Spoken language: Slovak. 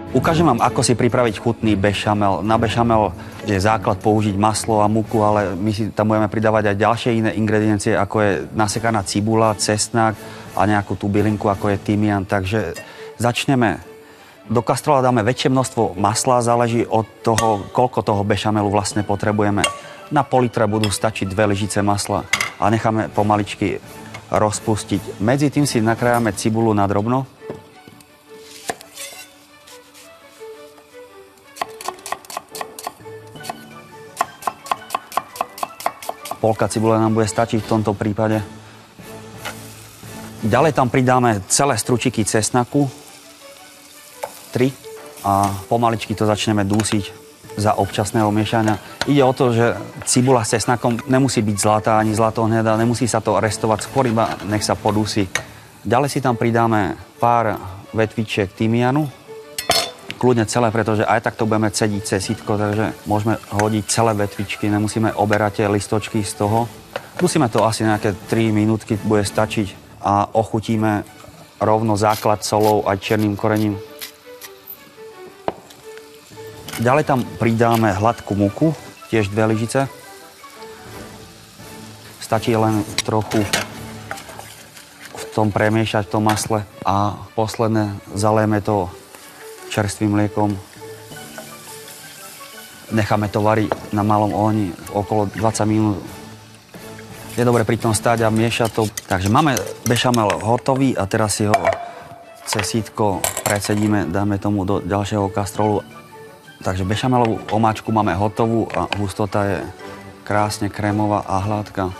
Ukážem vám, ako si pripraviť chutný bešamel. Na bešamel je základ použiť maslo a múku, ale my si tam budeme pridávať aj ďalšie iné ingrediencie, ako je nasekaná cibula, cesnak a nejakú tú bylinku, ako je tymián. Takže začneme. Do kastrola dáme väčšie množstvo masla, záleží od toho, koľko toho bešamelu vlastne potrebujeme. Na pol litra budú stačiť 2 lyžice masla a necháme pomaličky rozpustiť. Medzi tým si nakrájame cibulu na drobno. Polka cibule nám bude stačiť v tomto prípade. Ďalej tam pridáme celé stručiky cesnaku. 3. A pomaličky to začneme dúsiť za občasného miešania. Ide o to, že cibula s cesnakom nemusí byť zlatá ani zlatohnedá, nemusí sa to restovať, skôr iba nech sa podúsi. Ďalej si tam pridáme pár vetvičiek tymianu. Kľudne celé, pretože aj tak to budeme cediť cez sitko, takže môžeme hodiť celé vetvičky, nemusíme oberať tie listočky z toho. Dusíme to asi nejaké 3 minútky, bude stačiť a ochutíme rovno základ solou aj černým korením. Ďalej tam pridáme hladkú múku, tiež 2 lyžice. Stačí len trochu v tom premiešať v tom masle a posledné zalejeme to čerstvým mliekom. Necháme to variť na malom ohni okolo 20 minút. Je dobre pri tom stáť a miešať to. Takže máme bešamel hotový a teraz si ho cez sítko precedíme, dáme tomu do ďalšieho kastrolu. Takže bešamelovú omáčku máme hotovú a hustota je krásne krémová a hladká.